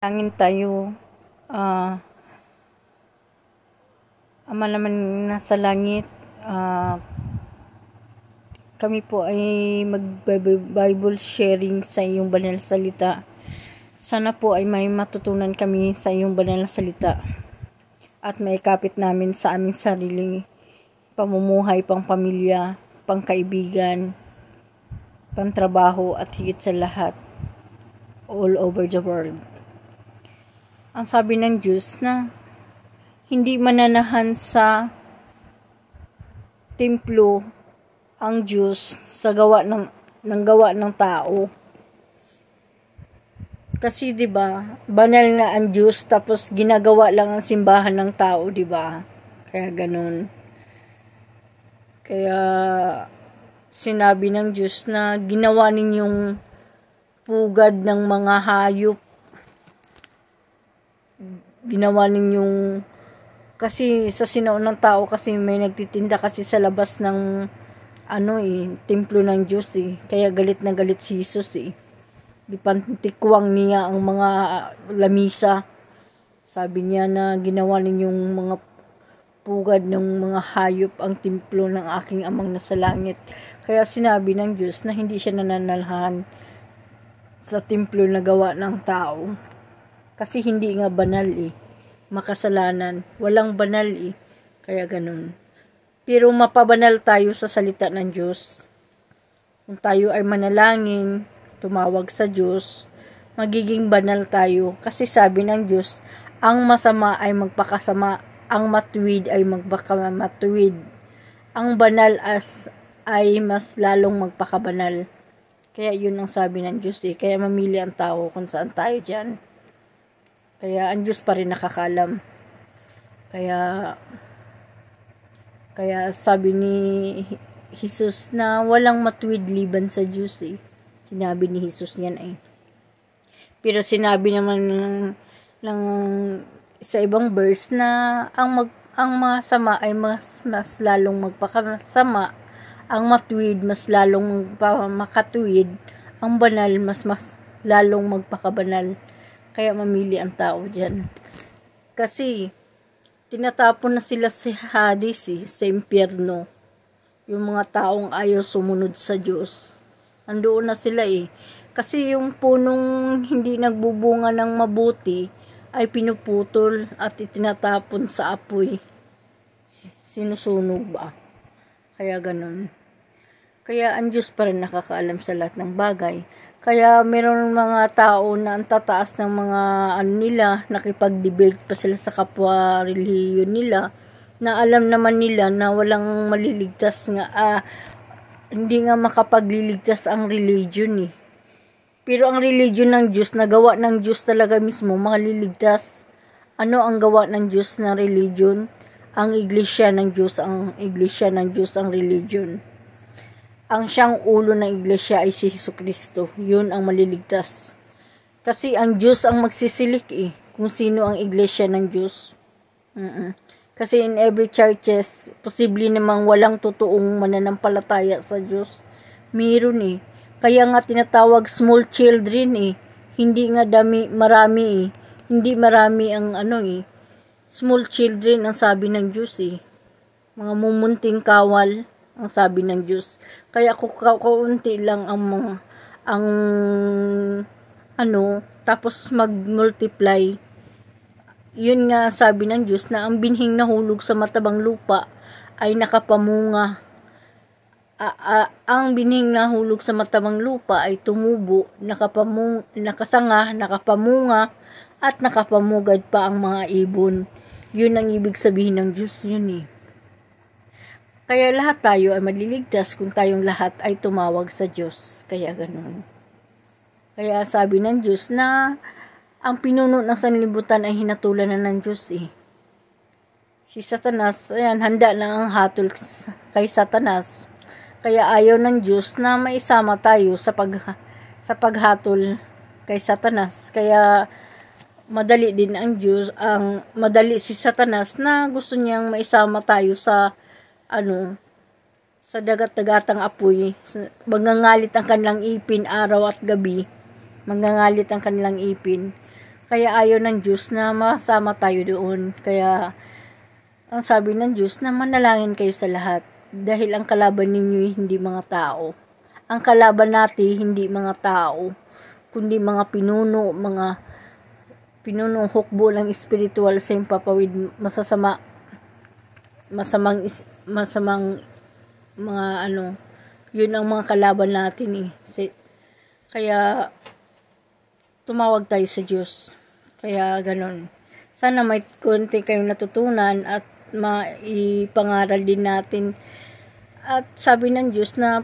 Langin tayo. Ah, Ama naman nasa langit, kami po ay mag-Bible sharing sa iyong banal na salita. Sana po ay may matutunan kami sa iyong banal na salita at may kapit namin sa aming sariling pamumuhay, pang pamilya, pang kaibigan, pang trabaho at higit sa lahat all over the world. Ang sabi ng Diyos na hindi mananahan sa templo ang Diyos sa gawa ng tao. Kasi 'di ba, banal nga ang Diyos tapos ginagawa lang ang simbahan ng tao, 'di ba? Kaya ganun. Kaya sinabi ng Diyos na ginawa ninyong pugad ng mga hayop. Ginawa ninyong kasi sa sinaon ng tao kasi may nagtitinda kasi sa labas ng templo ng Diyos Kaya galit na galit si Jesus Dipantikwang niya ang mga lamisa. Sabi niya na ginawa ninyong mga pugad ng mga hayop ang templo ng aking amang nasa langit. Kaya sinabi ng Diyos na hindi siya nananalhan sa templo na gawa ng tao. Kasi hindi nga banal makasalanan. Walang banal Kaya ganun. Pero mapabanal tayo sa salita ng Diyos. Kung tayo ay manalangin, tumawag sa Diyos, magiging banal tayo. Kasi sabi ng Diyos, ang masama ay magpakasama, ang matuwid ay magpakamatuwid. Ang banal ay mas lalong magpakabanal. Kaya yun ang sabi ng Diyos Kaya mamili ang tao kung saan tayo dyan. Kaya ang Diyos pa rin nakakalam. Kaya sabi ni Jesus na walang matuwid liban sa Diyos Sinabi ni Jesus yan Pero sinabi naman ng sa ibang verse na ang masama ay mas lalong magpakasama, ang matuwid mas lalong makatuwid, ang banal mas lalong magpakabanal. Kaya mamili ang tao dyan. Kasi, tinatapon na sila sa Hades sa impyerno. Yung mga taong ayaw sumunod sa Diyos. Andoon na sila Kasi yung punong hindi nagbubunga ng mabuti, ay pinuputol at itinatapon sa apoy. Sinusunog ba? Kaya ganun. Kaya ang Diyos pa rin nakakaalam sa lahat ng bagay. Kaya meron mga tao na ang tataas ng mga nila, nakipag-debate pa sila sa kapwa relihiyon nila, na alam naman nila na walang maliligtas nga, hindi nga makapagliligtas ang religion Pero ang religion ng Diyos, nagawa ng Diyos talaga mismo, maliligtas. Ano ang gawa ng Diyos na religion? Ang iglesia ng Diyos, ang religion. Ang siyang ulo ng iglesia ay si Jesucristo. Yun ang maliligtas. Kasi ang Diyos ang magsisilik kung sino ang iglesia ng Diyos. Kasi in every churches, posible namang walang totoong mananampalataya sa Diyos. Meron Kaya nga tinatawag small children Hindi nga marami Hindi marami ang small children ang sabi ng Diyos Mga mumunting kawal ang sabi ng Diyos. Kaya kaunti lang tapos mag-multiply. Yun nga sabi ng Diyos na ang binhing nahulog sa matabang lupa ay nakapamunga. Ang binhing nahulog sa matabang lupa ay tumubo, nakasanga, nakapamunga, at nakapamugad pa ang mga ibon. Yun ang ibig sabihin ng Diyos yun Kaya lahat tayo ay maliligtas kung tayong lahat ay tumawag sa Diyos. Kaya ganun. Kaya sabi ng Diyos na ang pinuno ng sanlibutan ay hinatulan na ng Diyos Si Satanas, handa na ang hatol kay Satanas. Kaya ayaw ng Diyos na maisama tayo sa paghatol kay Satanas. Kaya madali si Satanas na gusto niyang maisama tayo sa dagat-dagatang apoy. Magngangalit ang kanilang ipin araw at gabi. Magngangalit ang kanilang ipin. Kaya ayaw ng Diyos na masama tayo doon. Kaya ang sabi ng Diyos na manalangin kayo sa lahat. Dahil ang kalaban ninyo hindi mga tao. Ang kalaban natin hindi mga tao, kundi mga pinunong hukbo ng espiritual sa impapawid masamang mga yun ang mga kalaban natin Kaya tumawag tayo sa Diyos. Kaya ganon. Sana may konti kayong natutunan at maipangaral din natin. At sabi ng Diyos na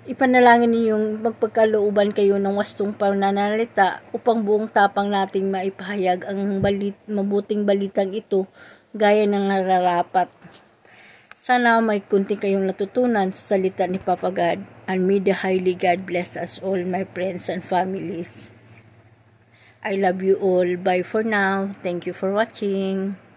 ipanalangin ninyong magpagkalooban kayo ng wastong pananalita upang buong tapang nating maipahayag ang mabuting balitang ito gaya ng nararapat. Sana may kunti kayong natutunan sa salita ni Papa God, and may the highly God bless us all, my friends and families. I love you all. Bye for now. Thank you for watching.